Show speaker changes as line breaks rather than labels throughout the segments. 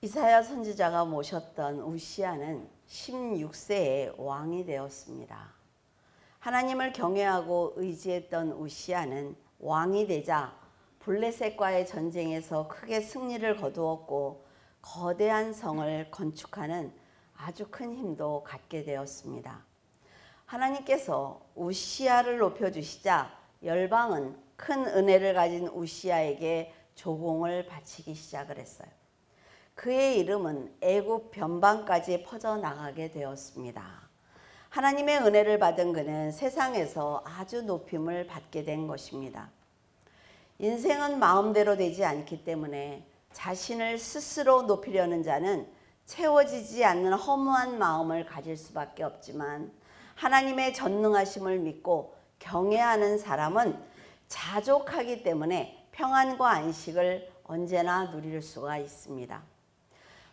이사야 선지자가 모셨던 우시야는 16세에 왕이 되었습니다. 하나님을 경외하고 의지했던 우시야는 왕이 되자 블레셋과의 전쟁에서 크게 승리를 거두었고 거대한 성을 건축하는 아주 큰 힘도 갖게 되었습니다. 하나님께서 우시야를 높여주시자 열방은 큰 은혜를 가진 우시야에게 조공을 바치기 시작을 했어요. 그의 이름은 애굽 변방까지 퍼져나가게 되었습니다. 하나님의 은혜를 받은 그는 세상에서 아주 높임을 받게 된 것입니다. 인생은 마음대로 되지 않기 때문에 자신을 스스로 높이려는 자는 채워지지 않는 허무한 마음을 가질 수밖에 없지만 하나님의 전능하심을 믿고 경외하는 사람은 자족하기 때문에 평안과 안식을 언제나 누릴 수가 있습니다.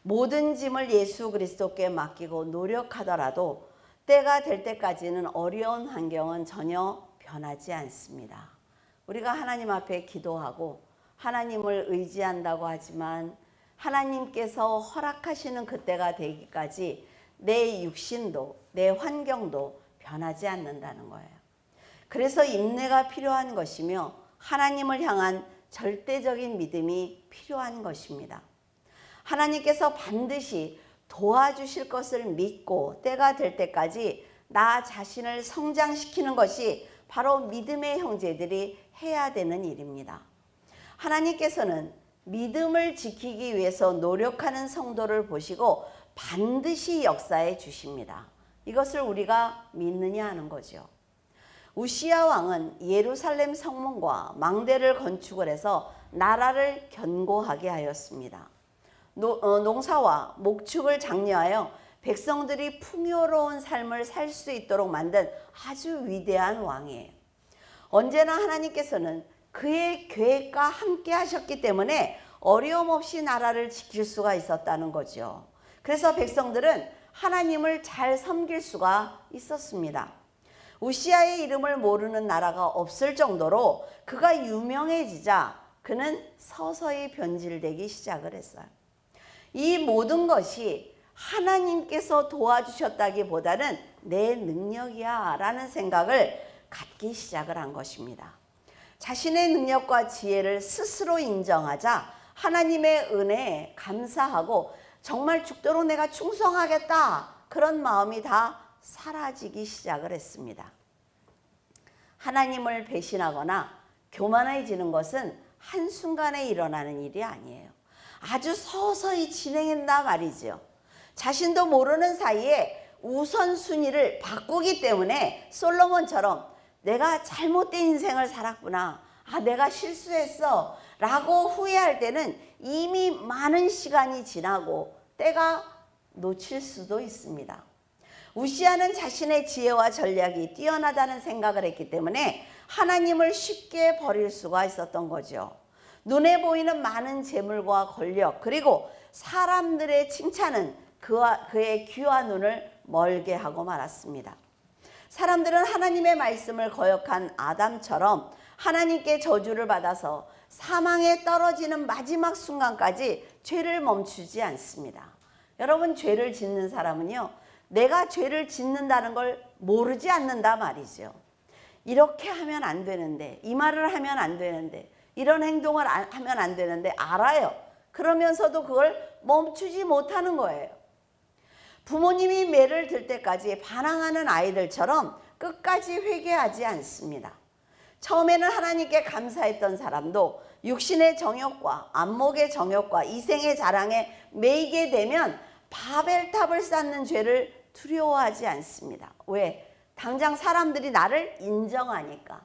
모든 짐을 예수 그리스도께 맡기고 노력하더라도 때가 될 때까지는 어려운 환경은 전혀 변하지 않습니다. 우리가 하나님 앞에 기도하고 하나님을 의지한다고 하지만 하나님께서 허락하시는 그때가 되기까지 내 육신도 내 환경도 변하지 않는다는 거예요. 그래서 인내가 필요한 것이며 하나님을 향한 절대적인 믿음이 필요한 것입니다. 하나님께서 반드시 도와주실 것을 믿고 때가 될 때까지 나 자신을 성장시키는 것이 바로 믿음의 형제들이 해야 되는 일입니다. 하나님께서는 믿음을 지키기 위해서 노력하는 성도를 보시고 반드시 역사해 주십니다. 이것을 우리가 믿느냐 하는 거죠. 우시야 왕은 예루살렘 성문과 망대를 건축을 해서 나라를 견고하게 하였습니다. 농사와 목축을 장려하여 백성들이 풍요로운 삶을 살 수 있도록 만든 아주 위대한 왕이에요. 언제나 하나님께서는 그의 계획과 함께 하셨기 때문에 어려움 없이 나라를 지킬 수가 있었다는 거죠. 그래서 백성들은 하나님을 잘 섬길 수가 있었습니다. 우시야의 이름을 모르는 나라가 없을 정도로 그가 유명해지자 그는 서서히 변질되기 시작을 했어요. 이 모든 것이 하나님께서 도와주셨다기보다는 내 능력이야 라는 생각을 갖기 시작을 한 것입니다. 자신의 능력과 지혜를 스스로 인정하자 하나님의 은혜에 감사하고 정말 죽도록 내가 충성하겠다 그런 마음이 다 사라지기 시작을 했습니다. 하나님을 배신하거나 교만해지는 것은 한순간에 일어나는 일이 아니에요. 아주 서서히 진행한다 말이죠. 자신도 모르는 사이에 우선순위를 바꾸기 때문에 솔로몬처럼 내가 잘못된 인생을 살았구나, 내가 실수했어 라고 후회할 때는 이미 많은 시간이 지나고 때가 놓칠 수도 있습니다. 우시야는 자신의 지혜와 전략이 뛰어나다는 생각을 했기 때문에 하나님을 쉽게 버릴 수가 있었던 거죠. 눈에 보이는 많은 재물과 권력 그리고 사람들의 칭찬은 그의 귀와 눈을 멀게 하고 말았습니다. 사람들은 하나님의 말씀을 거역한 아담처럼 하나님께 저주를 받아서 사망에 떨어지는 마지막 순간까지 죄를 멈추지 않습니다. 여러분, 죄를 짓는 사람은요, 내가 죄를 짓는다는 걸 모르지 않는다 말이죠. 이렇게 하면 안 되는데, 이 말을 하면 안 되는데, 이런 행동을 하면 안 되는데 알아요. 그러면서도 그걸 멈추지 못하는 거예요. 부모님이 매를 들 때까지 반항하는 아이들처럼 끝까지 회개하지 않습니다. 처음에는 하나님께 감사했던 사람도 육신의 정욕과 안목의 정욕과 이생의 자랑에 매이게 되면 바벨탑을 쌓는 죄를 두려워하지 않습니다. 왜? 당장 사람들이 나를 인정하니까,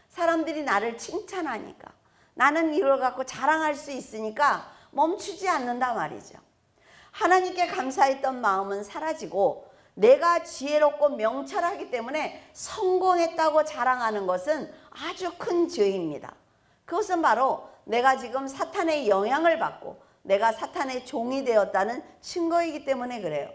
사람들이 나를 칭찬하니까, 나는 이걸 갖고 자랑할 수 있으니까 멈추지 않는다 말이죠. 하나님께 감사했던 마음은 사라지고 내가 지혜롭고 명철하기 때문에 성공했다고 자랑하는 것은 아주 큰 죄입니다. 그것은 바로 내가 지금 사탄의 영향을 받고 내가 사탄의 종이 되었다는 증거이기 때문에 그래요.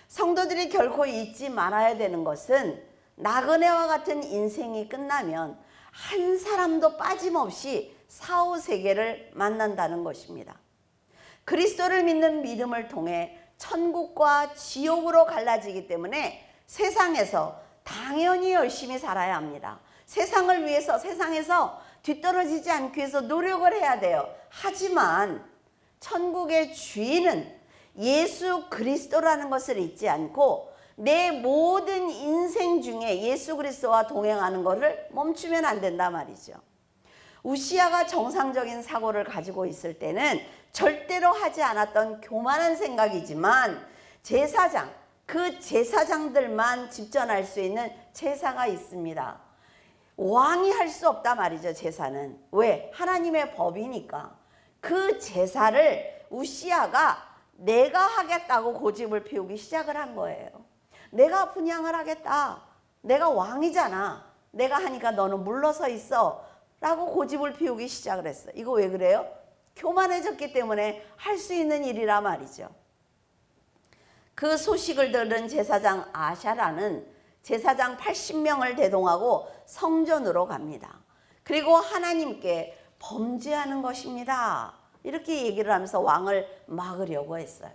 성도들이 결코 잊지 말아야 되는 것은 나그네와 같은 인생이 끝나면 한 사람도 빠짐없이 사후세계를 만난다는 것입니다. 그리스도를 믿는 믿음을 통해 천국과 지옥으로 갈라지기 때문에 세상에서 당연히 열심히 살아야 합니다. 세상을 위해서, 세상에서 뒤떨어지지 않기 위해서 노력을 해야 돼요. 하지만 천국의 주인은 예수 그리스도라는 것을 잊지 않고 내 모든 인생 중에 예수 그리스도와 동행하는 것을 멈추면 안 된단 말이죠. 우시야가 정상적인 사고를 가지고 있을 때는 절대로 하지 않았던 교만한 생각이지만 제사장, 그 제사장들만 집전할 수 있는 제사가 있습니다. 왕이 할 수 없단 말이죠. 제사는. 왜? 하나님의 법이니까. 그 제사를 우시야가 내가 하겠다고 고집을 피우기 시작을 한 거예요. 내가 분향을 하겠다. 내가 왕이잖아. 내가 하니까 너는 물러서 있어. 라고 고집을 피우기 시작을 했어요. 이거 왜 그래요? 교만해졌기 때문에 할 수 있는 일이라 말이죠. 그 소식을 들은 제사장 아샤라는 제사장 80명을 대동하고 성전으로 갑니다. 그리고 하나님께 범죄하는 것입니다. 이렇게 얘기를 하면서 왕을 막으려고 했어요.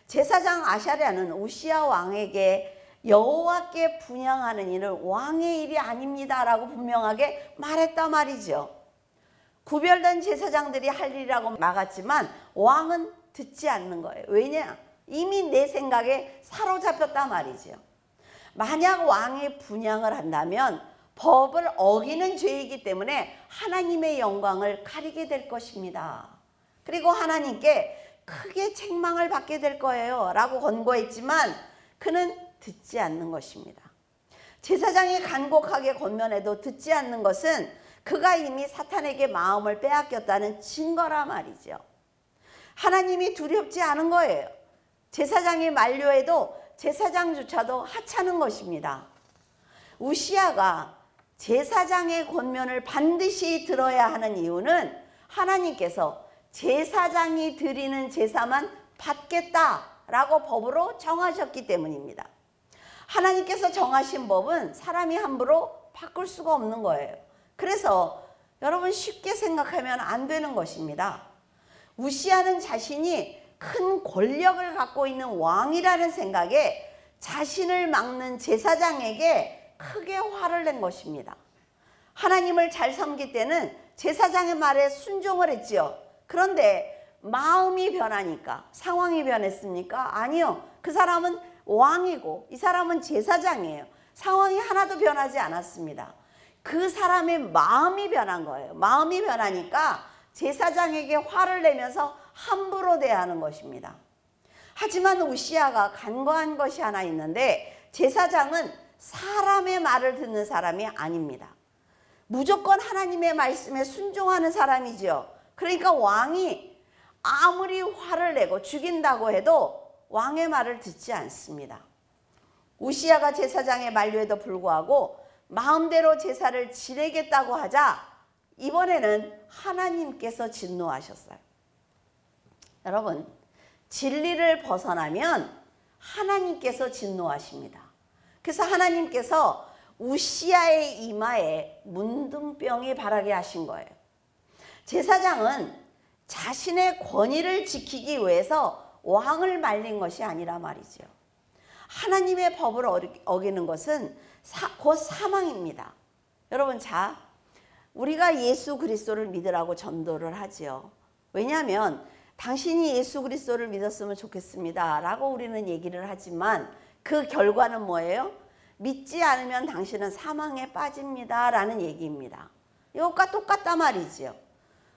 제사장 아샤랴는 우시야 왕에게 여호와께 분향하는 일은 왕의 일이 아닙니다 라고 분명하게 말했단 말이죠. 구별된 제사장들이 할 일이라고 막았지만 왕은 듣지 않는 거예요. 왜냐? 이미 내 생각에 사로잡혔단 말이죠. 만약 왕이 분향을 한다면 법을 어기는 죄이기 때문에 하나님의 영광을 가리게 될 것입니다. 그리고 하나님께 크게 책망을 받게 될 거예요 라고 권고했지만 그는 듣지 않는 것입니다. 제사장이 간곡하게 권면해도 듣지 않는 것은 그가 이미 사탄에게 마음을 빼앗겼다는 증거라 말이죠. 하나님이 두렵지 않은 거예요. 제사장이 만류해도 제사장조차도 하찮은 것입니다. 우시야가 제사장의 권면을 반드시 들어야 하는 이유는 하나님께서 제사장이 드리는 제사만 받겠다라고 법으로 정하셨기 때문입니다. 하나님께서 정하신 법은 사람이 함부로 바꿀 수가 없는 거예요. 그래서 여러분 쉽게 생각하면 안 되는 것입니다. 우시야는 자신이 큰 권력을 갖고 있는 왕이라는 생각에 자신을 막는 제사장에게 크게 화를 낸 것입니다. 하나님을 잘 섬길 때는 제사장의 말에 순종을 했지요. 그런데 마음이 변하니까 상황이 변했습니까? 아니요. 그 사람은 왕이고 이 사람은 제사장이에요. 상황이 하나도 변하지 않았습니다. 그 사람의 마음이 변한 거예요. 마음이 변하니까 제사장에게 화를 내면서 함부로 대하는 것입니다. 하지만 우시야가 간과한 것이 하나 있는데 제사장은 사람의 말을 듣는 사람이 아닙니다. 무조건 하나님의 말씀에 순종하는 사람이죠. 그러니까 왕이 아무리 화를 내고 죽인다고 해도 왕의 말을 듣지 않습니다. 우시야가 제사장의 만류에도 불구하고 마음대로 제사를 지내겠다고 하자 이번에는 하나님께서 진노하셨어요. 여러분, 진리를 벗어나면 하나님께서 진노하십니다. 그래서 하나님께서 우시야의 이마에 문둥병이 바라게 하신 거예요. 제사장은 자신의 권위를 지키기 위해서 왕을 말린 것이 아니라 말이죠. 하나님의 법을 어기는 것은 곧 사망입니다. 여러분, 우리가 예수 그리스도를 믿으라고 전도를 하지요. 왜냐하면 당신이 예수 그리스도를 믿었으면 좋겠습니다 라고 우리는 얘기를 하지만 그 결과는 뭐예요? 믿지 않으면 당신은 사망에 빠집니다 라는 얘기입니다. 이것과 똑같단 말이지요.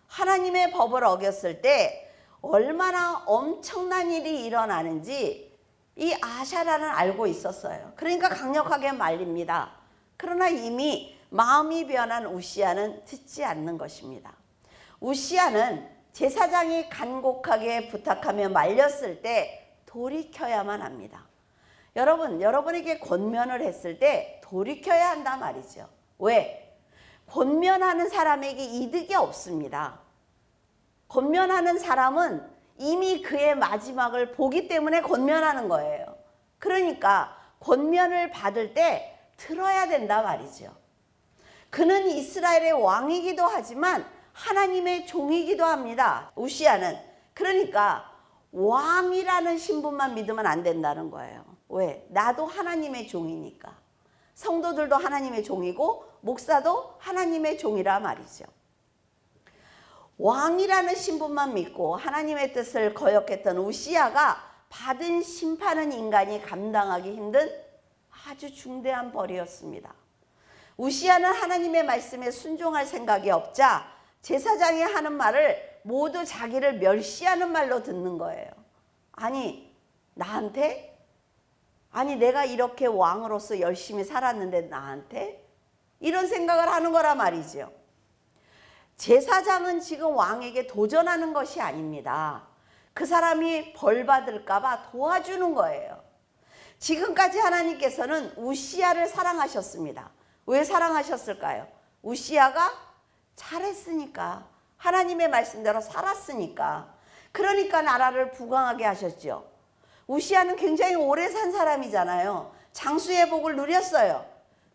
하나님의 법을 어겼을 때 얼마나 엄청난 일이 일어나는지 이 아샤라는 알고 있었어요. 그러니까 강력하게 말립니다. 그러나 이미 마음이 변한 우시야는 듣지 않는 것입니다. 우시야는 제사장이 간곡하게 부탁하며 말렸을 때 돌이켜야만 합니다. 여러분에게 권면을 했을 때 돌이켜야 한단 말이죠. 왜? 권면하는 사람에게 이득이 없습니다. 권면하는 사람은 이미 그의 마지막을 보기 때문에 권면하는 거예요. 그러니까 권면을 받을 때 들어야 된다 말이죠. 그는 이스라엘의 왕이기도 하지만 하나님의 종이기도 합니다. 우시야는 그러니까 왕이라는 신분만 믿으면 안 된다는 거예요. 왜? 나도 하나님의 종이니까. 성도들도 하나님의 종이고 목사도 하나님의 종이라 말이죠. 왕이라는 신분만 믿고 하나님의 뜻을 거역했던 우시야가 받은 심판은 인간이 감당하기 힘든 아주 중대한 벌이었습니다. 우시야는 하나님의 말씀에 순종할 생각이 없자 제사장이 하는 말을 모두 자기를 멸시하는 말로 듣는 거예요. 아니 나한테? 아니 내가 이렇게 왕으로서 열심히 살았는데 나한테? 이런 생각을 하는 거란 말이죠. 제사장은 지금 왕에게 도전하는 것이 아닙니다. 그 사람이 벌 받을까 봐 도와주는 거예요. 지금까지 하나님께서는 우시야를 사랑하셨습니다. 왜 사랑하셨을까요? 우시야가 잘했으니까, 하나님의 말씀대로 살았으니까, 그러니까 나라를 부강하게 하셨죠. 우시야는 굉장히 오래 산 사람이잖아요. 장수의 복을 누렸어요.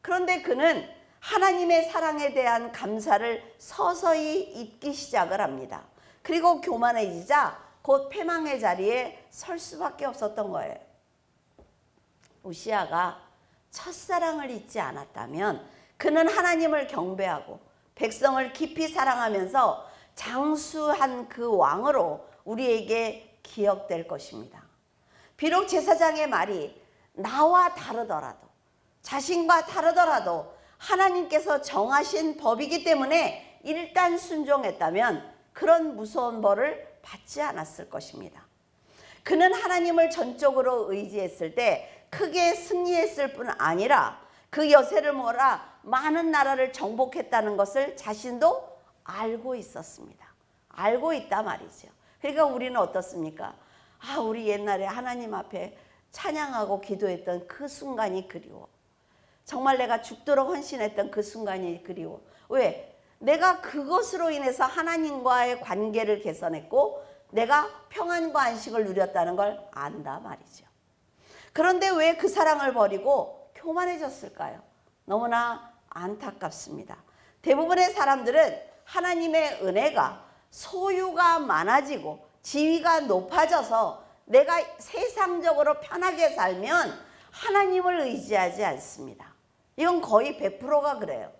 그런데 그는 하나님의 사랑에 대한 감사를 서서히 잊기 시작을 합니다. 그리고 교만해지자 곧 패망의 자리에 설 수밖에 없었던 거예요. 우시야가 첫사랑을 잊지 않았다면 그는 하나님을 경배하고 백성을 깊이 사랑하면서 장수한 그 왕으로 우리에게 기억될 것입니다. 비록 제사장의 말이 나와 다르더라도, 자신과 다르더라도 하나님께서 정하신 법이기 때문에 일단 순종했다면 그런 무서운 벌을 받지 않았을 것입니다. 그는 하나님을 전적으로 의지했을 때 크게 승리했을 뿐 아니라 그 여세를 몰아 많은 나라를 정복했다는 것을 자신도 알고 있었습니다. 알고 있다 말이죠. 그러니까 우리는 어떻습니까? 우리 옛날에 하나님 앞에 찬양하고 기도했던 그 순간이 그리워. 정말 내가 죽도록 헌신했던 그 순간이 그리워. 왜? 내가 그것으로 인해서 하나님과의 관계를 개선했고 내가 평안과 안식을 누렸다는 걸 안다 말이죠. 그런데 왜 그 사랑을 버리고 교만해졌을까요? 너무나 안타깝습니다. 대부분의 사람들은 하나님의 은혜가, 소유가 많아지고 지위가 높아져서 내가 세상적으로 편하게 살면 하나님을 의지하지 않습니다. 이건 거의 100%가 그래요.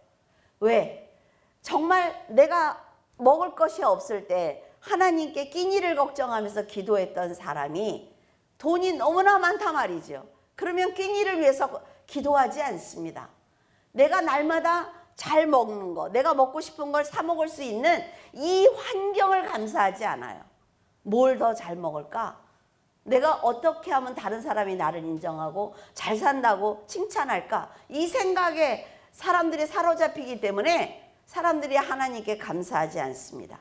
왜? 정말 내가 먹을 것이 없을 때 하나님께 끼니를 걱정하면서 기도했던 사람이 돈이 너무나 많단 말이죠. 그러면 끼니를 위해서 기도하지 않습니다. 내가 날마다 잘 먹는 거, 내가 먹고 싶은 걸 사 먹을 수 있는 이 환경을 감사하지 않아요. 뭘 더 잘 먹을까? 내가 어떻게 하면 다른 사람이 나를 인정하고 잘 산다고 칭찬할까? 이 생각에 사람들이 사로잡히기 때문에 사람들이 하나님께 감사하지 않습니다.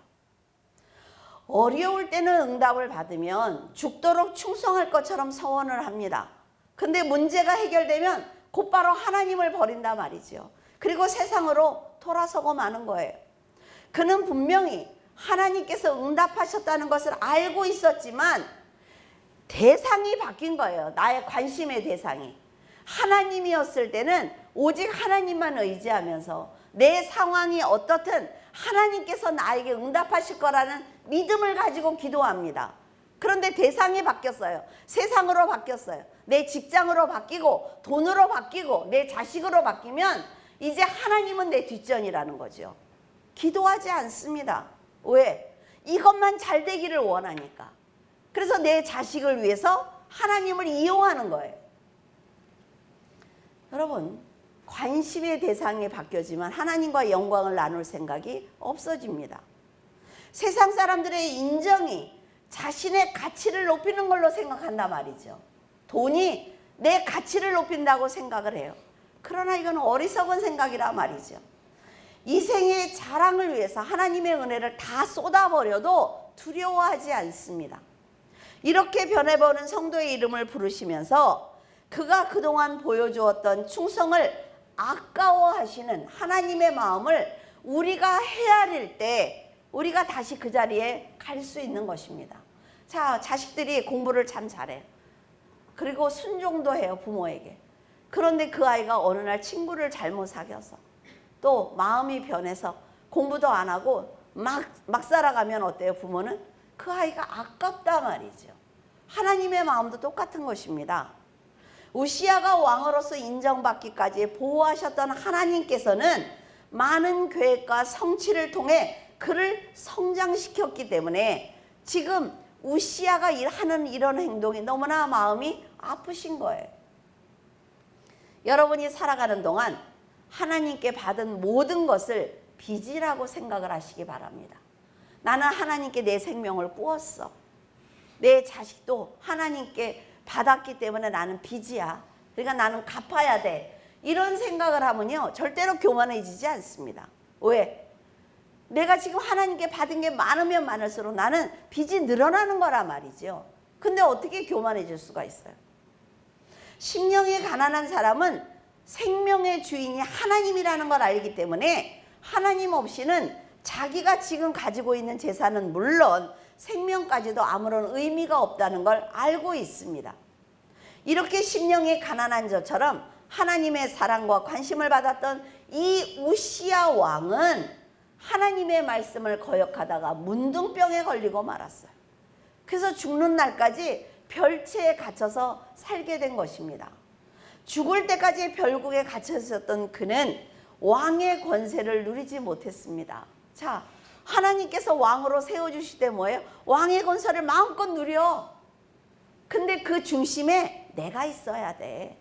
어려울 때는 응답을 받으면 죽도록 충성할 것처럼 서원을 합니다. 근데 문제가 해결되면 곧바로 하나님을 버린다 말이죠. 그리고 세상으로 돌아서고 마는 거예요. 그는 분명히 하나님께서 응답하셨다는 것을 알고 있었지만 대상이 바뀐 거예요. 나의 관심의 대상이. 하나님이었을 때는 오직 하나님만 의지하면서 내 상황이 어떻든 하나님께서 나에게 응답하실 거라는 믿음을 가지고 기도합니다. 그런데 대상이 바뀌었어요. 세상으로 바뀌었어요. 내 직장으로 바뀌고 돈으로 바뀌고 내 자식으로 바뀌면 이제 하나님은 내 뒷전이라는 거죠. 기도하지 않습니다. 왜? 이것만 잘 되기를 원하니까. 그래서 내 자식을 위해서 하나님을 이용하는 거예요. 여러분, 관심의 대상이 바뀌지만 하나님과 영광을 나눌 생각이 없어집니다. 세상 사람들의 인정이 자신의 가치를 높이는 걸로 생각한단 말이죠. 돈이 내 가치를 높인다고 생각을 해요. 그러나 이건 어리석은 생각이라 말이죠. 이 생의 자랑을 위해서 하나님의 은혜를 다 쏟아버려도 두려워하지 않습니다. 이렇게 변해버린 성도의 이름을 부르시면서 그가 그동안 보여주었던 충성을 아까워하시는 하나님의 마음을 우리가 헤아릴 때 우리가 다시 그 자리에 갈 수 있는 것입니다. 자, 자식들이 공부를 참 잘해요. 그리고 순종도 해요, 부모에게. 그런데 그 아이가 어느 날 친구를 잘못 사귀어서 또 마음이 변해서 공부도 안 하고 막 살아가면 어때요? 부모는 그 아이가 아깝다 말이죠. 하나님의 마음도 똑같은 것입니다. 우시야가 왕으로서 인정받기까지 보호하셨던 하나님께서는 많은 계획과 성취를 통해 그를 성장시켰기 때문에 지금 우시야가 하는 이런 행동이 너무나 마음이 아프신 거예요. 여러분이 살아가는 동안 하나님께 받은 모든 것을 빚이라고 생각을 하시기 바랍니다. 나는 하나님께 내 생명을 꾸었어. 내 자식도 하나님께 받았기 때문에 나는 빚이야. 그러니까 나는 갚아야 돼. 이런 생각을 하면요, 절대로 교만해지지 않습니다. 왜? 내가 지금 하나님께 받은 게 많으면 많을수록 나는 빚이 늘어나는 거란 말이죠. 근데 어떻게 교만해질 수가 있어요? 심령이 가난한 사람은 생명의 주인이 하나님이라는 걸 알기 때문에 하나님 없이는 자기가 지금 가지고 있는 재산은 물론 생명까지도 아무런 의미가 없다는 걸 알고 있습니다. 이렇게 심령이 가난한 저처럼 하나님의 사랑과 관심을 받았던 이 우시야 왕은 하나님의 말씀을 거역하다가 문둥병에 걸리고 말았어요. 그래서 죽는 날까지 별채에 갇혀서 살게 된 것입니다. 죽을 때까지 별국에 갇혀 있었던 그는 왕의 권세를 누리지 못했습니다. 자, 하나님께서 왕으로 세워주실 때 뭐예요? 왕의 권세를 마음껏 누려. 근데 그 중심에 내가 있어야 돼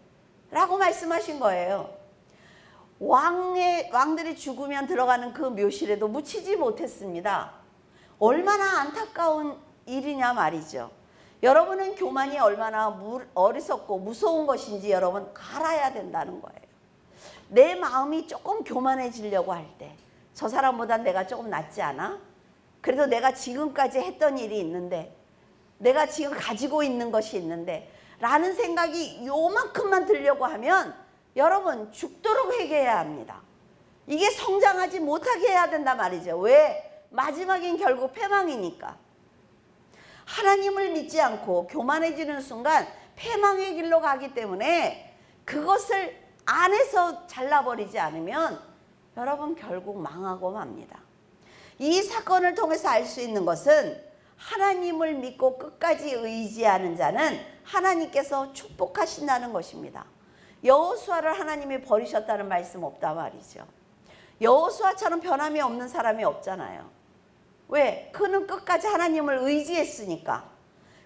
라고 말씀하신 거예요. 왕들이 죽으면 들어가는 그 묘실에도 묻히지 못했습니다. 얼마나 안타까운 일이냐 말이죠. 여러분은 교만이 얼마나 어리석고 무서운 것인지 여러분 알아야 된다는 거예요. 내 마음이 조금 교만해지려고 할 때, 저 사람보다 내가 조금 낫지 않아? 그래도 내가 지금까지 했던 일이 있는데, 내가 지금 가지고 있는 것이 있는데 라는 생각이 요만큼만 들려고 하면 여러분 죽도록 회개해야 합니다. 이게 성장하지 못하게 해야 된단 말이죠. 왜? 마지막엔 결국 패망이니까. 하나님을 믿지 않고 교만해지는 순간 패망의 길로 가기 때문에 그것을 안에서 잘라버리지 않으면 여러분 결국 망하고 맙니다. 이 사건을 통해서 알 수 있는 것은 하나님을 믿고 끝까지 의지하는 자는 하나님께서 축복하신다는 것입니다. 여호수아를 하나님이 버리셨다는 말씀 없단 말이죠. 여호수아처럼 변함이 없는 사람이 없잖아요. 왜? 그는 끝까지 하나님을 의지했으니까.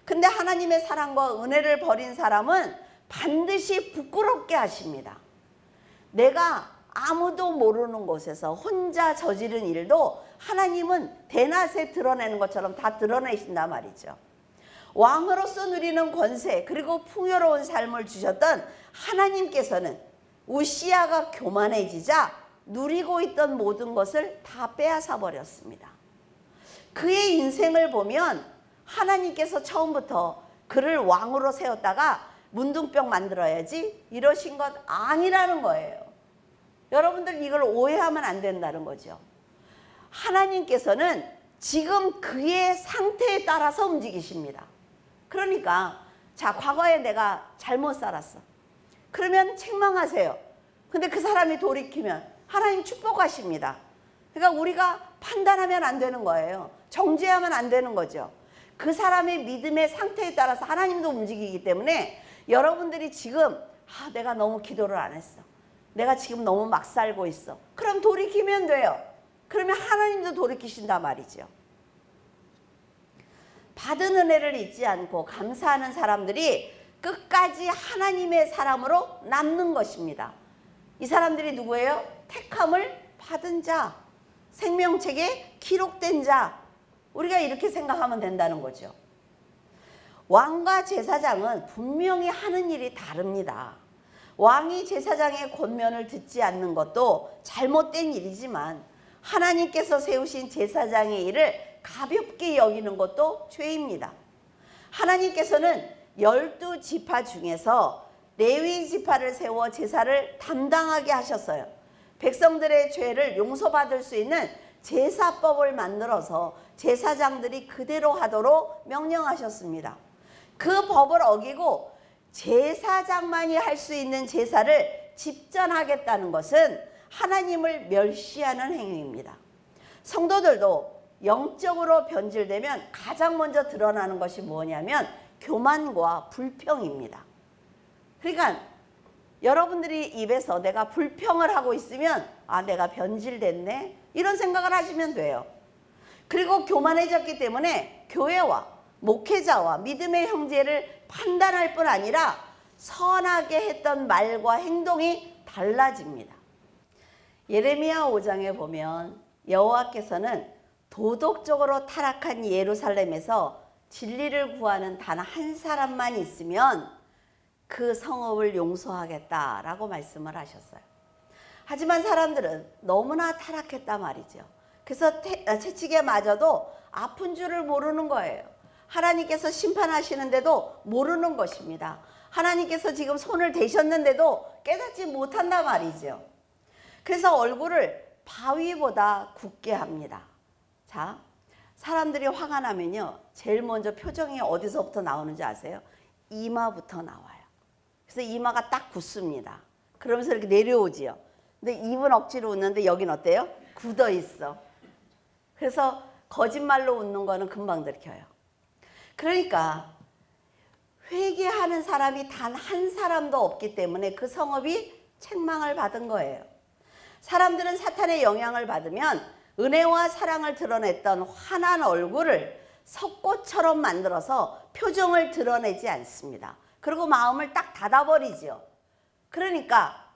근데 하나님의 사랑과 은혜를 버린 사람은 반드시 부끄럽게 하십니다. 내가 아무도 모르는 곳에서 혼자 저지른 일도 하나님은 대낮에 드러내는 것처럼 다 드러내신단 말이죠. 왕으로서 누리는 권세 그리고 풍요로운 삶을 주셨던 하나님께서는 우시야가 교만해지자 누리고 있던 모든 것을 다 빼앗아 버렸습니다. 그의 인생을 보면 하나님께서 처음부터 그를 왕으로 세웠다가 문둥병 만들어야지 이러신 것 아니라는 거예요. 여러분들 이걸 오해하면 안 된다는 거죠. 하나님께서는 지금 그의 상태에 따라서 움직이십니다. 그러니까 자, 과거에 내가 잘못 살았어. 그러면 책망하세요. 근데 그 사람이 돌이키면 하나님 축복하십니다. 그러니까 우리가 판단하면 안 되는 거예요. 정죄하면 안 되는 거죠. 그 사람의 믿음의 상태에 따라서 하나님도 움직이기 때문에 여러분들이 지금 내가 너무 기도를 안 했어. 내가 지금 너무 막 살고 있어. 그럼 돌이키면 돼요. 그러면 하나님도 돌이키신단 말이죠. 받은 은혜를 잊지 않고 감사하는 사람들이 끝까지 하나님의 사람으로 남는 것입니다. 이 사람들이 누구예요? 택함을 받은 자, 생명책에 기록된 자. 우리가 이렇게 생각하면 된다는 거죠. 왕과 제사장은 분명히 하는 일이 다릅니다. 왕이 제사장의 권면을 듣지 않는 것도 잘못된 일이지만 하나님께서 세우신 제사장의 일을 가볍게 여기는 것도 죄입니다. 하나님께서는 12지파 중에서 레위 지파를 세워 제사를 담당하게 하셨어요. 백성들의 죄를 용서받을 수 있는 제사법을 만들어서 제사장들이 그대로 하도록 명령하셨습니다. 그 법을 어기고 제사장만이 할 수 있는 제사를 집전하겠다는 것은 하나님을 멸시하는 행위입니다. 성도들도 영적으로 변질되면 가장 먼저 드러나는 것이 뭐냐면 교만과 불평입니다. 그러니까 여러분들이 입에서 내가 불평을 하고 있으면 아, 내가 변질됐네, 이런 생각을 하시면 돼요. 그리고 교만해졌기 때문에 교회와 목회자와 믿음의 형제를 판단할 뿐 아니라 선하게 했던 말과 행동이 달라집니다. 예레미야 5장에 보면 여호와께서는 도덕적으로 타락한 예루살렘에서 진리를 구하는 단 한 사람만 있으면 그 성읍을 용서하겠다라고 말씀을 하셨어요. 하지만 사람들은 너무나 타락했단 말이죠. 그래서 채찍에 맞아도 아픈 줄을 모르는 거예요. 하나님께서 심판하시는데도 모르는 것입니다. 하나님께서 지금 손을 대셨는데도 깨닫지 못한단 말이죠. 그래서 얼굴을 바위보다 굳게 합니다. 자, 사람들이 화가 나면요, 제일 먼저 표정이 어디서부터 나오는지 아세요? 이마부터 나와요. 그래서 이마가 딱 굳습니다. 그러면서 이렇게 내려오지요. 근데 입은 억지로 웃는데 여긴 어때요? 굳어 있어. 그래서 거짓말로 웃는 거는 금방 들켜요. 그러니까 회개하는 사람이 단 한 사람도 없기 때문에 그 성읍이 책망을 받은 거예요. 사람들은 사탄의 영향을 받으면 은혜와 사랑을 드러냈던 환한 얼굴을 석고처럼 만들어서 표정을 드러내지 않습니다. 그리고 마음을 딱 닫아버리죠. 그러니까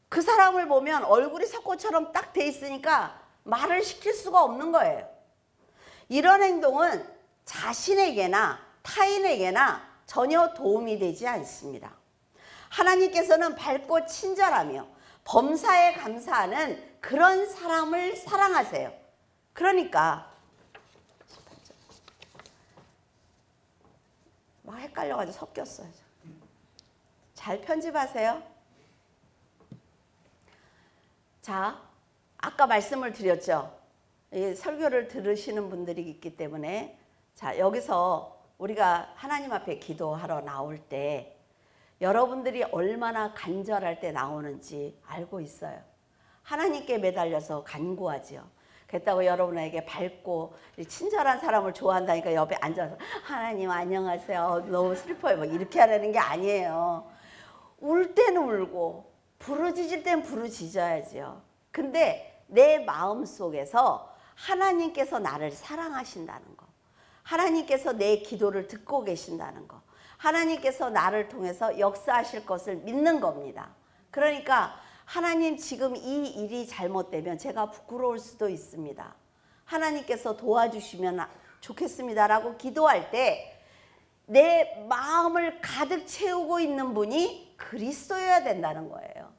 그 사람을 보면 얼굴이 석고처럼 딱 돼 있으니까 말을 시킬 수가 없는 거예요. 이런 행동은 자신에게나 타인에게나 전혀 도움이 되지 않습니다. 하나님께서는 밝고 친절하며 범사에 감사하는 그런 사람을 사랑하세요. 그러니까 막 헷갈려가지고 섞였어요. 잘 편집하세요. 자, 아까 말씀을 드렸죠. 이 설교를 들으시는 분들이 있기 때문에, 자, 여기서 우리가 하나님 앞에 기도하러 나올 때 여러분들이 얼마나 간절할 때 나오는지 알고 있어요. 하나님께 매달려서 간구하지요. 그렇다고 여러분에게 밝고 친절한 사람을 좋아한다니까 옆에 앉아서 하나님 안녕하세요, 너무 슬퍼요, 뭐 이렇게 하라는 게 아니에요. 울 때는 울고 부르짖을 땐 부르짖어야지요. 근데 내 마음속에서 하나님께서 나를 사랑하신다는 거, 하나님께서 내 기도를 듣고 계신다는 거, 하나님께서 나를 통해서 역사하실 것을 믿는 겁니다. 그러니까 하나님, 지금 이 일이 잘못되면 제가 부끄러울 수도 있습니다. 하나님께서 도와주시면 좋겠습니다 라고 기도할 때 내 마음을 가득 채우고 있는 분이 그리스도여야 된다는 거예요.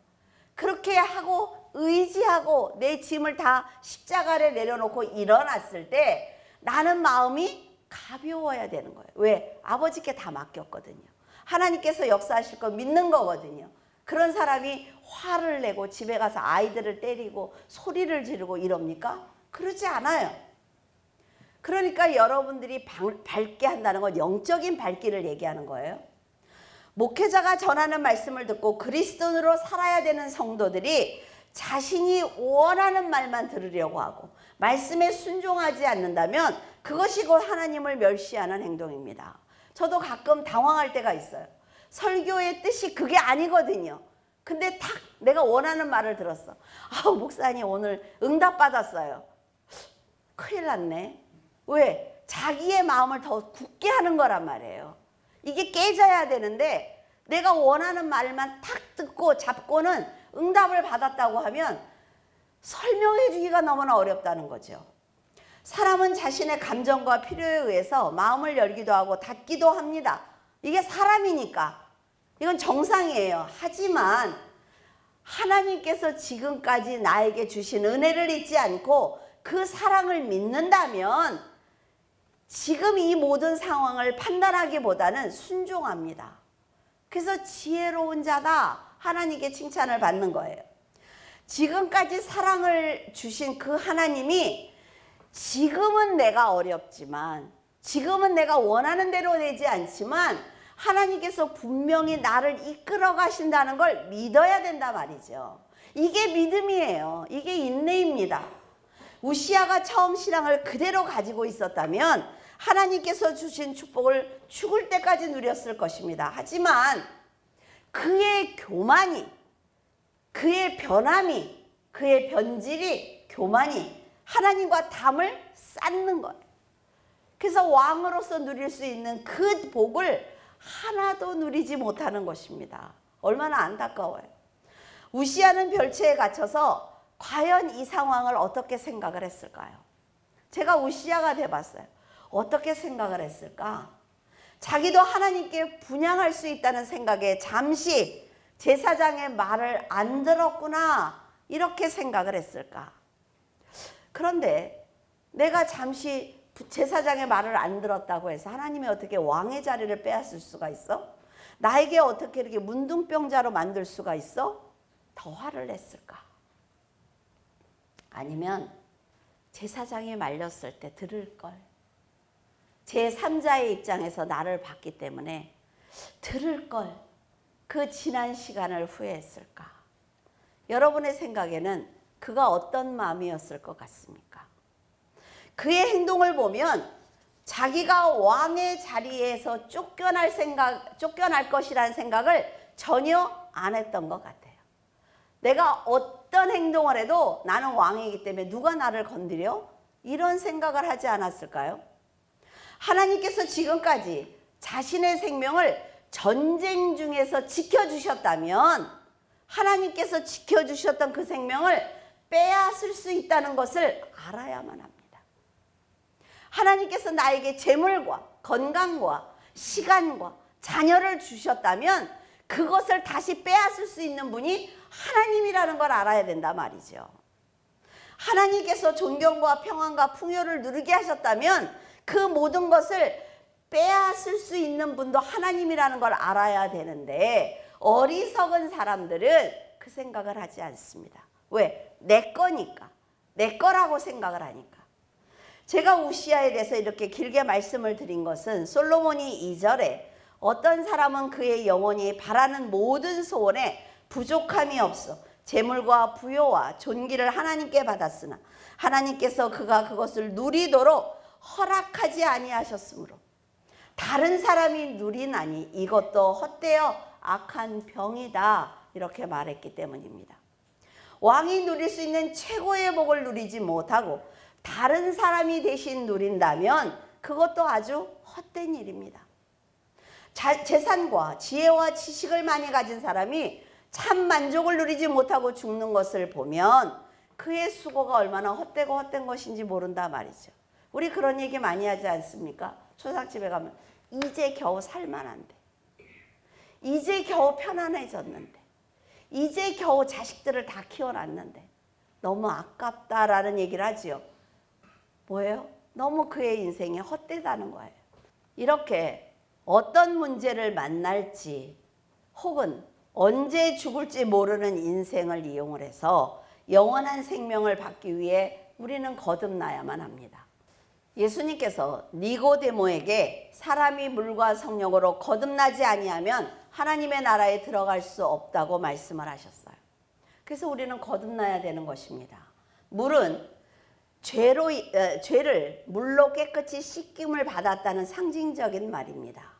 그렇게 하고 의지하고 내 짐을 다 십자가 아래 내려놓고 일어났을 때 나는 마음이 가벼워야 되는 거예요. 왜? 아버지께 다 맡겼거든요. 하나님께서 역사하실 거 믿는 거거든요. 그런 사람이 화를 내고 집에 가서 아이들을 때리고 소리를 지르고 이럽니까? 그러지 않아요. 그러니까 여러분들이 밝게 한다는 건 영적인 밝기를 얘기하는 거예요. 목회자가 전하는 말씀을 듣고 그리스도인으로 살아야 되는 성도들이 자신이 원하는 말만 들으려고 하고 말씀에 순종하지 않는다면 그것이 곧 하나님을 멸시하는 행동입니다. 저도 가끔 당황할 때가 있어요. 설교의 뜻이 그게 아니거든요. 근데 딱 내가 원하는 말을 들었어. 아, 목사님 오늘 응답 받았어요. 큰일 났네. 왜? 자기의 마음을 더 굳게 하는 거란 말이에요. 이게 깨져야 되는데 내가 원하는 말만 탁 듣고 잡고는 응답을 받았다고 하면 설명해 주기가 너무나 어렵다는 거죠. 사람은 자신의 감정과 필요에 의해서 마음을 열기도 하고 닫기도 합니다. 이게 사람이니까 이건 정상이에요. 하지만 하나님께서 지금까지 나에게 주신 은혜를 잊지 않고 그 사랑을 믿는다면 지금 이 모든 상황을 판단하기보다는 순종합니다. 그래서 지혜로운 자다, 하나님께 칭찬을 받는 거예요. 지금까지 사랑을 주신 그 하나님이 지금은 내가 어렵지만, 지금은 내가 원하는 대로 되지 않지만 하나님께서 분명히 나를 이끌어 가신다는 걸 믿어야 된다 말이죠. 이게 믿음이에요. 이게 인내입니다. 우시아가 처음 신앙을 그대로 가지고 있었다면 하나님께서 주신 축복을 죽을 때까지 누렸을 것입니다. 하지만 그의 교만이, 그의 변함이, 그의 변질이, 교만이 하나님과 담을 쌓는 거예요. 그래서 왕으로서 누릴 수 있는 그 복을 하나도 누리지 못하는 것입니다. 얼마나 안타까워요. 우시아는 별채에 갇혀서 과연 이 상황을 어떻게 생각을 했을까요? 제가 우시아가 돼봤어요. 어떻게 생각을 했을까? 자기도 하나님께 분향할 수 있다는 생각에 잠시 제사장의 말을 안 들었구나, 이렇게 생각을 했을까? 그런데 내가 잠시 제사장의 말을 안 들었다고 해서 하나님이 어떻게 왕의 자리를 빼앗을 수가 있어? 나에게 어떻게 이렇게 문둥병자로 만들 수가 있어? 더 화를 냈을까? 아니면 제사장이 말렸을 때 들을 걸. 제3자의 입장에서 나를 봤기 때문에 들을 걸. 그 지난 시간을 후회했을까? 여러분의 생각에는 그가 어떤 마음이었을 것 같습니까? 그의 행동을 보면 자기가 왕의 자리에서 쫓겨날 것이라는 생각을 전혀 안 했던 것 같아요. 내가 어떤 행동을 해도 나는 왕이기 때문에 누가 나를 건드려? 이런 생각을 하지 않았을까요? 하나님께서 지금까지 자신의 생명을 전쟁 중에서 지켜주셨다면 하나님께서 지켜주셨던 그 생명을 빼앗을 수 있다는 것을 알아야만 합니다. 하나님께서 나에게 재물과 건강과 시간과 자녀를 주셨다면 그것을 다시 빼앗을 수 있는 분이 하나님이라는 걸 알아야 된다 말이죠. 하나님께서 존경과 평안과 풍요를 누리게 하셨다면 그 모든 것을 빼앗을 수 있는 분도 하나님이라는 걸 알아야 되는데 어리석은 사람들은 그 생각을 하지 않습니다. 왜? 내 거니까. 내 거라고 생각을 하니까. 제가 우시아에 대해서 이렇게 길게 말씀을 드린 것은 솔로몬이 2절에 어떤 사람은 그의 영혼이 바라는 모든 소원에 부족함이 없어 재물과 부요와 존귀를 하나님께 받았으나 하나님께서 그가 그것을 누리도록 허락하지 아니하셨으므로 다른 사람이 누리나니 이것도 헛되어 악한 병이다, 이렇게 말했기 때문입니다. 왕이 누릴 수 있는 최고의 복을 누리지 못하고 다른 사람이 대신 누린다면 그것도 아주 헛된 일입니다. 재산과 지혜와 지식을 많이 가진 사람이 참 만족을 누리지 못하고 죽는 것을 보면 그의 수고가 얼마나 헛되고 헛된 것인지 모른다 말이죠. 우리 그런 얘기 많이 하지 않습니까? 초상집에 가면 이제 겨우 살만한데, 이제 겨우 편안해졌는데, 이제 겨우 자식들을 다 키워놨는데 너무 아깝다라는 얘기를 하지요. 뭐예요? 너무 그의 인생이 헛되다는 거예요. 이렇게 어떤 문제를 만날지 혹은 언제 죽을지 모르는 인생을 이용을 해서 영원한 생명을 받기 위해 우리는 거듭나야만 합니다. 예수님께서 니고데모에게 사람이 물과 성령으로 거듭나지 아니하면 하나님의 나라에 들어갈 수 없다고 말씀을 하셨어요. 그래서 우리는 거듭나야 되는 것입니다. 물은 죄를 물로 깨끗이 씻김을 받았다는 상징적인 말입니다.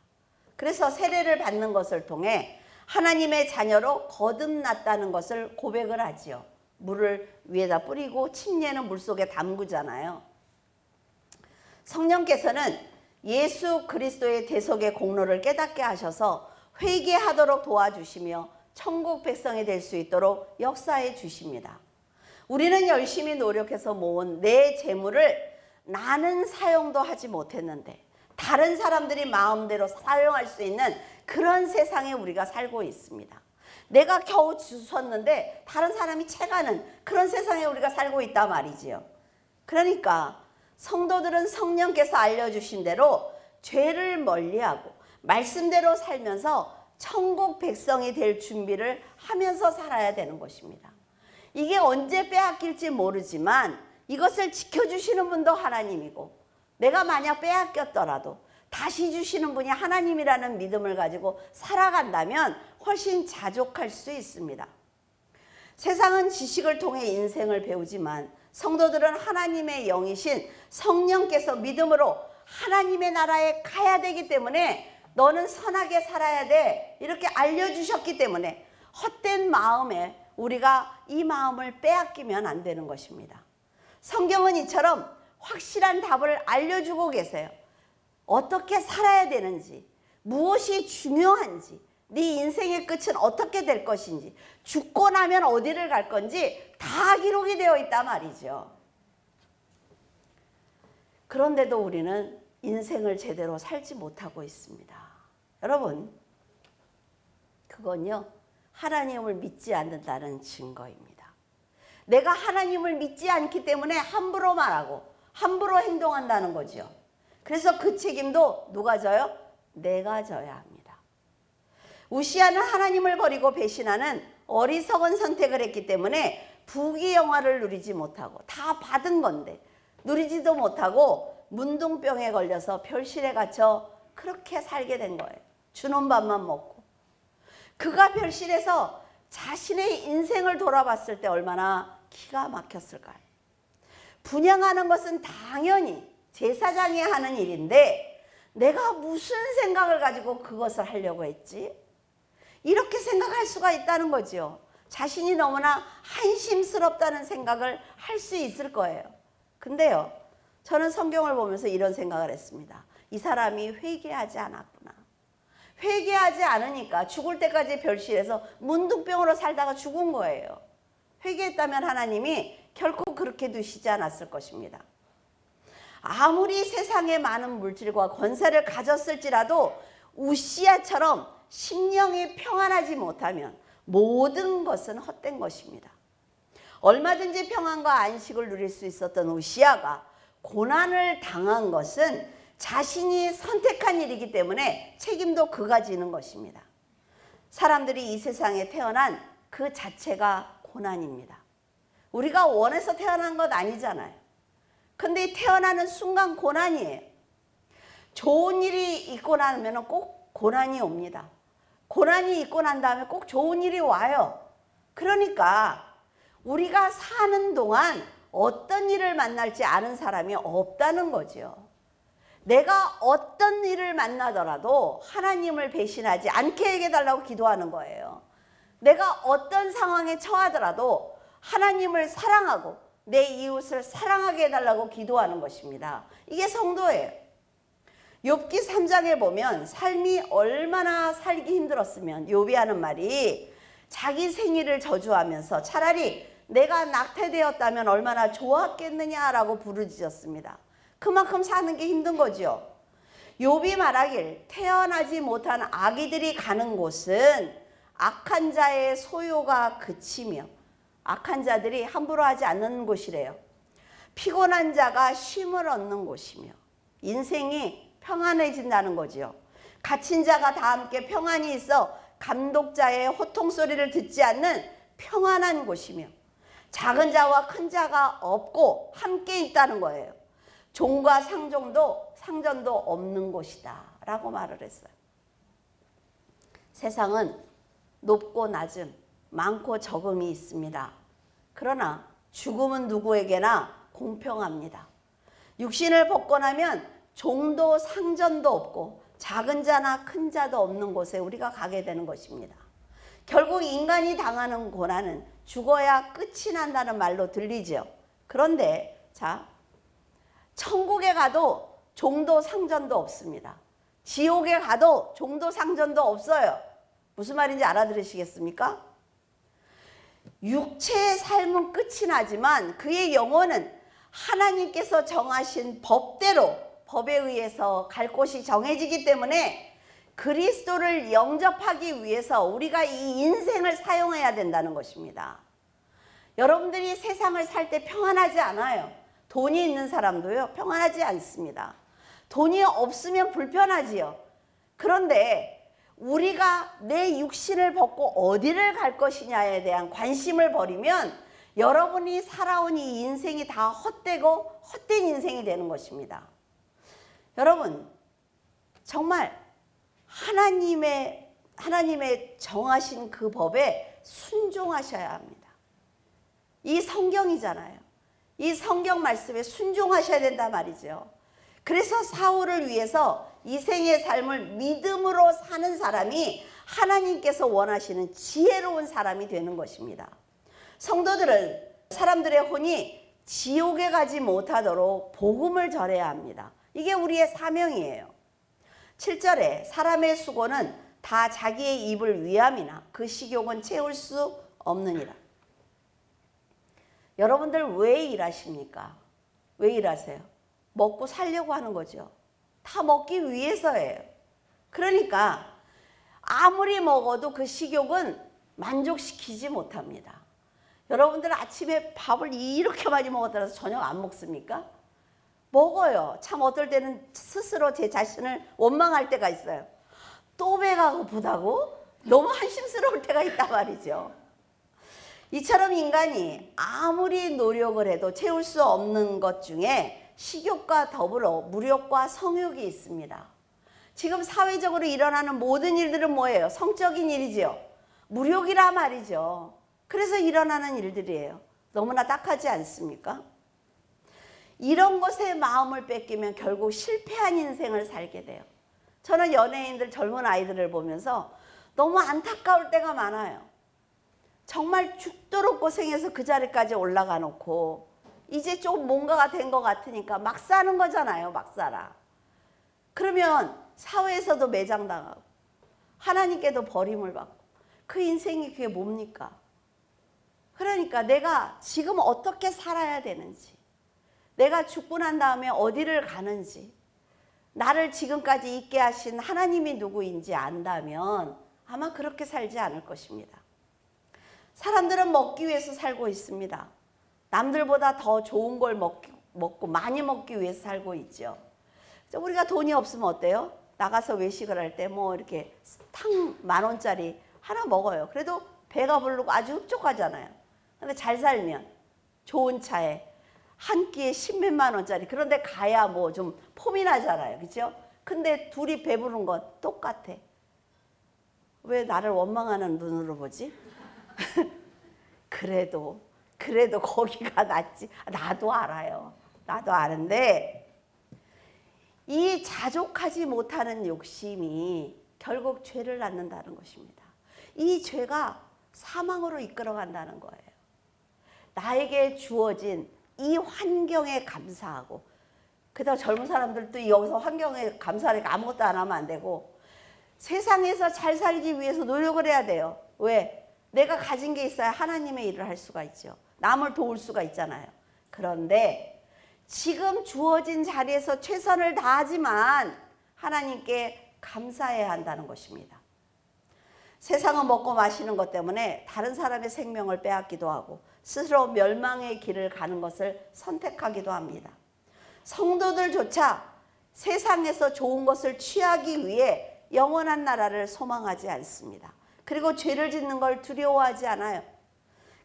그래서 세례를 받는 것을 통해 하나님의 자녀로 거듭났다는 것을 고백을 하지요. 물을 위에다 뿌리고 침례는 물속에 담그잖아요. 성령께서는 예수 그리스도의 대속의 공로를 깨닫게 하셔서 회개하도록 도와주시며 천국 백성이 될 수 있도록 역사해 주십니다. 우리는 열심히 노력해서 모은 내 재물을 나는 사용도 하지 못했는데 다른 사람들이 마음대로 사용할 수 있는 그런 세상에 우리가 살고 있습니다. 내가 겨우 주웠는데 다른 사람이 채가는 그런 세상에 우리가 살고 있단 말이지요. 그러니까 성도들은 성령께서 알려주신 대로 죄를 멀리하고 말씀대로 살면서 천국 백성이 될 준비를 하면서 살아야 되는 것입니다. 이게 언제 빼앗길지 모르지만 이것을 지켜주시는 분도 하나님이고 내가 만약 빼앗겼더라도 다시 주시는 분이 하나님이라는 믿음을 가지고 살아간다면 훨씬 자족할 수 있습니다. 세상은 지식을 통해 인생을 배우지만 성도들은 하나님의 영이신 성령께서 믿음으로 하나님의 나라에 가야 되기 때문에 너는 선하게 살아야 돼 이렇게 알려주셨기 때문에 헛된 마음에 우리가 이 마음을 빼앗기면 안 되는 것입니다. 성경은 이처럼 확실한 답을 알려주고 계세요. 어떻게 살아야 되는지, 무엇이 중요한지, 네 인생의 끝은 어떻게 될 것인지, 죽고 나면 어디를 갈 건지 다 기록이 되어 있단 말이죠. 그런데도 우리는 인생을 제대로 살지 못하고 있습니다. 여러분, 그건요, 하나님을 믿지 않는다는 증거입니다. 내가 하나님을 믿지 않기 때문에 함부로 말하고 함부로 행동한다는 거죠. 그래서 그 책임도 누가 져요? 내가 져야 합니다. 우시아는 하나님을 버리고 배신하는 어리석은 선택을 했기 때문에 부귀영화를 누리지 못하고 다 받은 건데 누리지도 못하고 문둥병에 걸려서 별실에 갇혀 그렇게 살게 된 거예요. 주는 밥만 먹고. 그가 별실에서 자신의 인생을 돌아봤을 때 얼마나 기가 막혔을까요? 분양하는 것은 당연히 제사장이 하는 일인데 내가 무슨 생각을 가지고 그것을 하려고 했지? 이렇게 생각할 수가 있다는 거죠. 자신이 너무나 한심스럽다는 생각을 할 수 있을 거예요. 근데요, 저는 성경을 보면서 이런 생각을 했습니다. 이 사람이 회개하지 않았구나. 회개하지 않으니까 죽을 때까지 별실에서 문둥병으로 살다가 죽은 거예요. 회개했다면 하나님이 결코 그렇게 두시지 않았을 것입니다. 아무리 세상에 많은 물질과 권세를 가졌을지라도 우시아처럼 심령이 평안하지 못하면 모든 것은 헛된 것입니다. 얼마든지 평안과 안식을 누릴 수 있었던 우시아가 고난을 당한 것은 자신이 선택한 일이기 때문에 책임도 그가 지는 것입니다. 사람들이 이 세상에 태어난 그 자체가 고난입니다. 우리가 원해서 태어난 것 아니잖아요. 근데 태어나는 순간 고난이에요. 좋은 일이 있고 나면 꼭 고난이 옵니다. 고난이 있고 난 다음에 꼭 좋은 일이 와요. 그러니까 우리가 사는 동안 어떤 일을 만날지 아는 사람이 없다는 거죠. 내가 어떤 일을 만나더라도 하나님을 배신하지 않게 해달라고 기도하는 거예요. 내가 어떤 상황에 처하더라도 하나님을 사랑하고 내 이웃을 사랑하게 해달라고 기도하는 것입니다. 이게 성도예요. 욥기 3장에 보면 삶이 얼마나 살기 힘들었으면 욥이 하는 말이 자기 생일을 저주하면서 차라리 내가 낙태되었다면 얼마나 좋았겠느냐라고 부르짖었습니다. 그만큼 사는 게 힘든 거죠. 욥이 말하길 태어나지 못한 아기들이 가는 곳은 악한 자의 소요가 그치며 악한 자들이 함부로 하지 않는 곳이래요. 피곤한 자가 쉼을 얻는 곳이며 인생이 평안해진다는 거지요. 갇힌 자가 다 함께 평안이 있어 감독자의 호통 소리를 듣지 않는 평안한 곳이며 작은 자와 큰 자가 없고 함께 있다는 거예요. 종과 상전도 없는 곳이다 라고 말을 했어요. 세상은 높고 낮음, 많고 적음이 있습니다. 그러나 죽음은 누구에게나 공평합니다. 육신을 벗고 나면 종도 상전도 없고 작은 자나 큰 자도 없는 곳에 우리가 가게 되는 것입니다. 결국 인간이 당하는 고난은 죽어야 끝이 난다는 말로 들리죠. 그런데 자, 천국에 가도 종도 상전도 없습니다. 지옥에 가도 종도 상전도 없어요. 무슨 말인지 알아들으시겠습니까? 육체의 삶은 끝이 나지만 그의 영혼은 하나님께서 정하신 법대로 법에 의해서 갈 곳이 정해지기 때문에 그리스도를 영접하기 위해서 우리가 이 인생을 사용해야 된다는 것입니다. 여러분들이 세상을 살 때 평안하지 않아요. 돈이 있는 사람도요, 평안하지 않습니다. 돈이 없으면 불편하지요. 그런데 우리가 내 육신을 벗고 어디를 갈 것이냐에 대한 관심을 버리면 여러분이 살아온 이 인생이 다 헛되고 헛된 인생이 되는 것입니다. 여러분, 정말 하나님의 정하신 그 법에 순종하셔야 합니다. 이 성경이잖아요. 이 성경 말씀에 순종하셔야 된단 말이죠. 그래서 사울을 위해서 이 생의 삶을 믿음으로 사는 사람이 하나님께서 원하시는 지혜로운 사람이 되는 것입니다. 성도들은 사람들의 혼이 지옥에 가지 못하도록 복음을 전해야 합니다. 이게 우리의 사명이에요. 7절에 사람의 수고는 다 자기의 입을 위함이나 그 식욕은 채울 수 없느니라. 여러분들 왜 일하십니까? 왜 일하세요? 먹고 살려고 하는 거죠. 다 먹기 위해서예요. 그러니까 아무리 먹어도 그 식욕은 만족시키지 못합니다. 여러분들 아침에 밥을 이렇게 많이 먹었다고 해서 저녁 안 먹습니까? 먹어요. 참 어떨 때는 스스로 제 자신을 원망할 때가 있어요. 또 배가 고프다고? 너무 한심스러울 때가 있단 말이죠. 이처럼 인간이 아무리 노력을 해도 채울 수 없는 것 중에 식욕과 더불어 무욕과 성욕이 있습니다. 지금 사회적으로 일어나는 모든 일들은 뭐예요? 성적인 일이지요. 무욕이라 말이죠. 그래서 일어나는 일들이에요. 너무나 딱하지 않습니까? 이런 것에 마음을 뺏기면 결국 실패한 인생을 살게 돼요. 저는 연예인들, 젊은 아이들을 보면서 너무 안타까울 때가 많아요. 정말 죽도록 고생해서 그 자리까지 올라가 놓고 이제 좀 뭔가가 된 것 같으니까 막 사는 거잖아요. 막 살아. 그러면 사회에서도 매장당하고 하나님께도 버림을 받고 그 인생이 그게 뭡니까? 그러니까 내가 지금 어떻게 살아야 되는지, 내가 죽고 난 다음에 어디를 가는지, 나를 지금까지 있게 하신 하나님이 누구인지 안다면 아마 그렇게 살지 않을 것입니다. 사람들은 먹기 위해서 살고 있습니다. 남들보다 더 좋은 걸 먹고 많이 먹기 위해서 살고 있죠. 우리가 돈이 없으면 어때요? 나가서 외식을 할 때 뭐 이렇게 탕 10,000원짜리 하나 먹어요. 그래도 배가 부르고 아주 흡족하잖아요. 근데 잘 살면 좋은 차에 한 끼에 10몇만 원짜리 그런 데 가야 뭐 좀 폼이 나잖아요. 그렇죠? 근데 둘이 배부른 건 똑같아. 왜 나를 원망하는 눈으로 보지? 그래도 거기가 낫지. 나도 알아요. 나도 아는데 이 자족하지 못하는 욕심이 결국 죄를 낳는다는 것입니다. 이 죄가 사망으로 이끌어간다는 거예요. 나에게 주어진 이 환경에 감사하고, 그다음 젊은 사람들도 여기서 환경에 감사하니까 아무것도 안 하면 안 되고, 세상에서 잘 살기 위해서 노력을 해야 돼요. 왜? 내가 가진 게 있어야 하나님의 일을 할 수가 있죠. 남을 도울 수가 있잖아요. 그런데 지금 주어진 자리에서 최선을 다하지만 하나님께 감사해야 한다는 것입니다. 세상은 먹고 마시는 것 때문에 다른 사람의 생명을 빼앗기도 하고 스스로 멸망의 길을 가는 것을 선택하기도 합니다. 성도들조차 세상에서 좋은 것을 취하기 위해 영원한 나라를 소망하지 않습니다. 그리고 죄를 짓는 걸 두려워하지 않아요.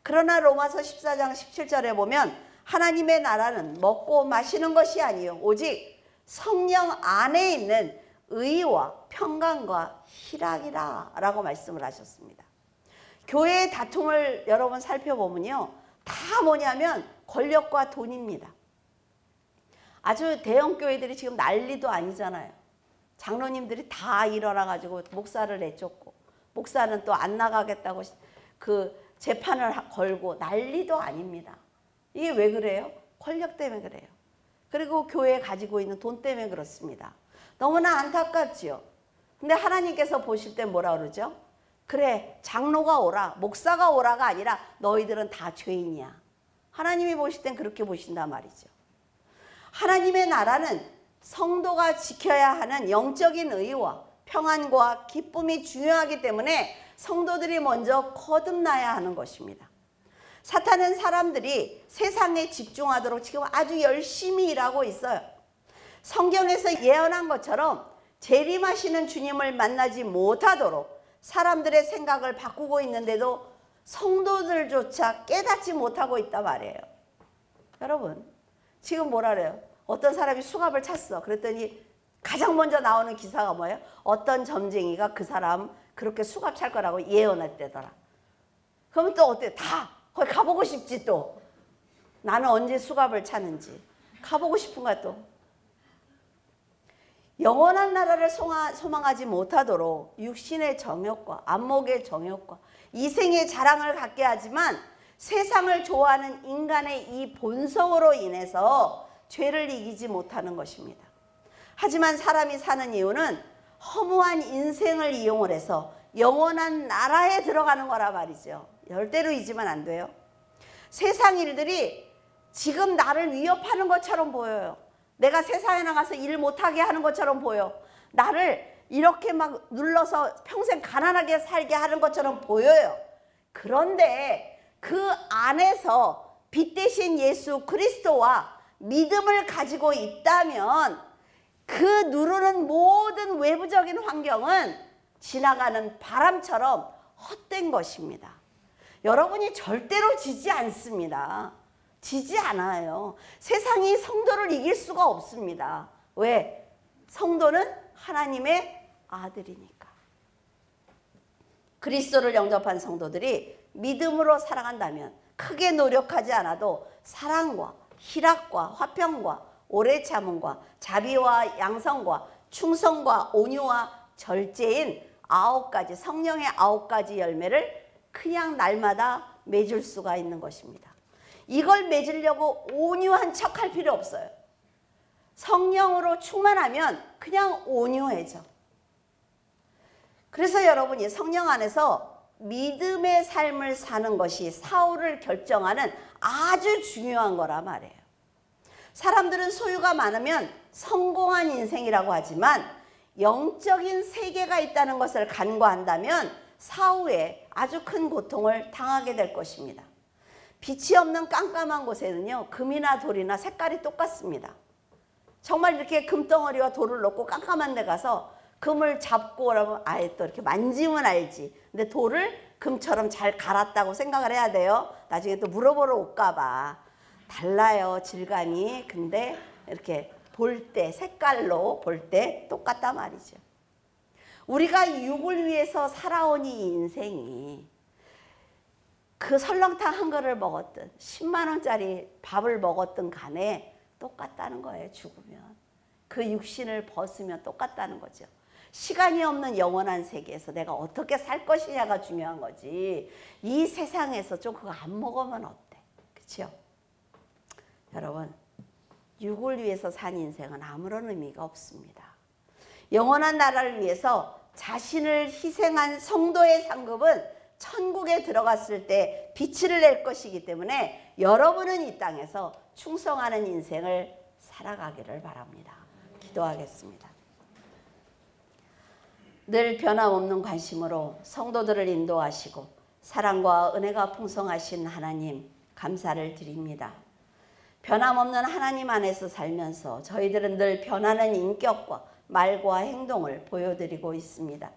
그러나 로마서 14장 17절에 보면 하나님의 나라는 먹고 마시는 것이 아니요 오직 성령 안에 있는 의와 평강과 희락이라 라고 말씀을 하셨습니다. 교회의 다툼을 여러분 살펴보면요, 다 뭐냐면 권력과 돈입니다. 아주 대형 교회들이 지금 난리도 아니잖아요. 장로님들이 다 일어나가지고 목사를 내쫓고, 목사는 또 안 나가겠다고 그 재판을 걸고 난리도 아닙니다. 이게 왜 그래요? 권력 때문에 그래요. 그리고 교회에 가지고 있는 돈 때문에 그렇습니다. 너무나 안타깝지요. 근데 하나님께서 보실 때 뭐라 그러죠? 그래, 장로가 오라, 목사가 오라가 아니라 너희들은 다 죄인이야. 하나님이 보실 땐 그렇게 보신단 말이죠. 하나님의 나라는 성도가 지켜야 하는 영적인 의와 평안과 기쁨이 중요하기 때문에 성도들이 먼저 거듭나야 하는 것입니다. 사탄은 사람들이 세상에 집중하도록 지금 아주 열심히 일하고 있어요. 성경에서 예언한 것처럼 재림하시는 주님을 만나지 못하도록 사람들의 생각을 바꾸고 있는데도 성도들조차 깨닫지 못하고 있단 말이에요. 여러분, 지금 뭐라 그래요? 어떤 사람이 수갑을 찼어. 그랬더니 가장 먼저 나오는 기사가 뭐예요? 어떤 점쟁이가 그 사람 그렇게 수갑 찰 거라고 예언했대더라. 그러면 또 어때? 다 거기 가보고 싶지 또. 나는 언제 수갑을 차는지 가보고 싶은가 또. 영원한 나라를 소망하지 못하도록 육신의 정욕과 안목의 정욕과 이생의 자랑을 갖게 하지만 세상을 좋아하는 인간의 이 본성으로 인해서 죄를 이기지 못하는 것입니다. 하지만 사람이 사는 이유는 허무한 인생을 이용을 해서 영원한 나라에 들어가는 거라 말이죠. 절대로 잊으면 안 돼요. 세상 일들이 지금 나를 위협하는 것처럼 보여요. 내가 세상에 나가서 일 못하게 하는 것처럼 보여. 나를 이렇게 막 눌러서 평생 가난하게 살게 하는 것처럼 보여요. 그런데 그 안에서 빛 대신 예수 그리스도와 믿음을 가지고 있다면 그 누르는 모든 외부적인 환경은 지나가는 바람처럼 헛된 것입니다. 여러분이 절대로 지지 않습니다. 지지 않아요. 세상이 성도를 이길 수가 없습니다. 왜? 성도는 하나님의 아들이니까. 그리스도를 영접한 성도들이 믿음으로 살아간다면 크게 노력하지 않아도 사랑과 희락과 화평과 오래 참음과 자비와 양성과 충성과 온유와 절제인 9가지 성령의 9가지 열매를 그냥 날마다 맺을 수가 있는 것입니다. 이걸 맺으려고 온유한 척할 필요 없어요. 성령으로 충만하면 그냥 온유해져. 그래서 여러분이 성령 안에서 믿음의 삶을 사는 것이 사후를 결정하는 아주 중요한 거라 말이에요. 사람들은 소유가 많으면 성공한 인생이라고 하지만 영적인 세계가 있다는 것을 간과한다면 사후에 아주 큰 고통을 당하게 될 것입니다. 빛이 없는 깜깜한 곳에는요, 금이나 돌이나 색깔이 똑같습니다. 정말 이렇게 금덩어리와 돌을 놓고 깜깜한 데 가서 금을 잡고 그러면 아예 또 이렇게 만지면 알지. 근데 돌을 금처럼 잘 갈았다고 생각을 해야 돼요. 나중에 또 물어보러 올까 봐. 달라요, 질감이. 근데 이렇게 볼 때, 색깔로 볼 때 똑같단 말이죠. 우리가 육을 위해서 살아온 이 인생이 그 설렁탕 한 그릇을 먹었든 10만 원짜리 밥을 먹었든 간에 똑같다는 거예요. 죽으면. 그 육신을 벗으면 똑같다는 거죠. 시간이 없는 영원한 세계에서 내가 어떻게 살 것이냐가 중요한 거지. 이 세상에서 좀 그거 안 먹으면 어때? 그렇죠? 여러분, 육을 위해서 산 인생은 아무런 의미가 없습니다. 영원한 나라를 위해서 자신을 희생한 성도의 상급은 천국에 들어갔을 때 빛을 낼 것이기 때문에 여러분은 이 땅에서 충성하는 인생을 살아가기를 바랍니다. 기도하겠습니다. 늘 변함없는 관심으로 성도들을 인도하시고 사랑과 은혜가 풍성하신 하나님 감사를 드립니다. 변함없는 하나님 안에서 살면서 저희들은 늘 변하는 인격과 말과 행동을 보여드리고 있습니다.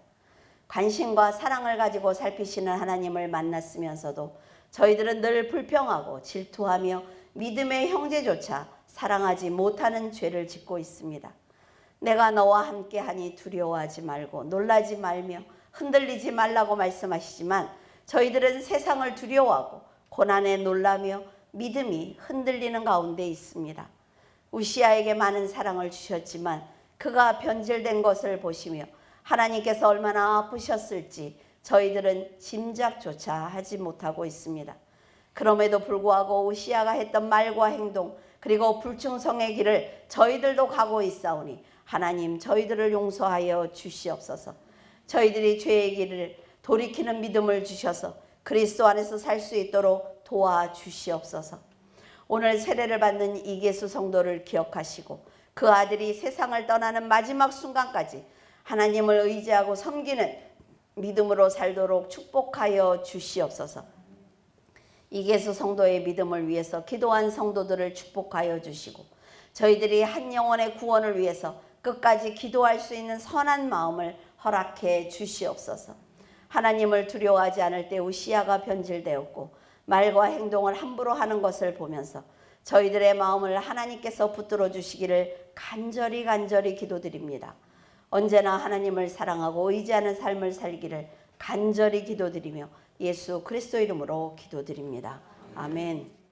관심과 사랑을 가지고 살피시는 하나님을 만났으면서도 저희들은 늘 불평하고 질투하며 믿음의 형제조차 사랑하지 못하는 죄를 짓고 있습니다. 내가 너와 함께하니 두려워하지 말고 놀라지 말며 흔들리지 말라고 말씀하시지만 저희들은 세상을 두려워하고 고난에 놀라며 믿음이 흔들리는 가운데 있습니다. 우시아에게 많은 사랑을 주셨지만 그가 변질된 것을 보시며 하나님께서 얼마나 아프셨을지 저희들은 짐작조차 하지 못하고 있습니다. 그럼에도 불구하고 우시아가 했던 말과 행동 그리고 불충성의 길을 저희들도 가고 있사오니 하나님 저희들을 용서하여 주시옵소서. 저희들이 죄의 길을 돌이키는 믿음을 주셔서 그리스도 안에서 살 수 있도록 도와주시옵소서. 오늘 세례를 받는 이계수 성도를 기억하시고 그 아들이 세상을 떠나는 마지막 순간까지 하나님을 의지하고 섬기는 믿음으로 살도록 축복하여 주시옵소서. 이계수 성도의 믿음을 위해서 기도한 성도들을 축복하여 주시고 저희들이 한 영혼의 구원을 위해서 끝까지 기도할 수 있는 선한 마음을 허락해 주시옵소서. 하나님을 두려워하지 않을 때 우시아가 변질되었고 말과 행동을 함부로 하는 것을 보면서 저희들의 마음을 하나님께서 붙들어 주시기를 간절히 기도드립니다. 언제나 하나님을 사랑하고 의지하는 삶을 살기를 간절히 기도드리며 예수 그리스도 이름으로 기도드립니다. 아멘.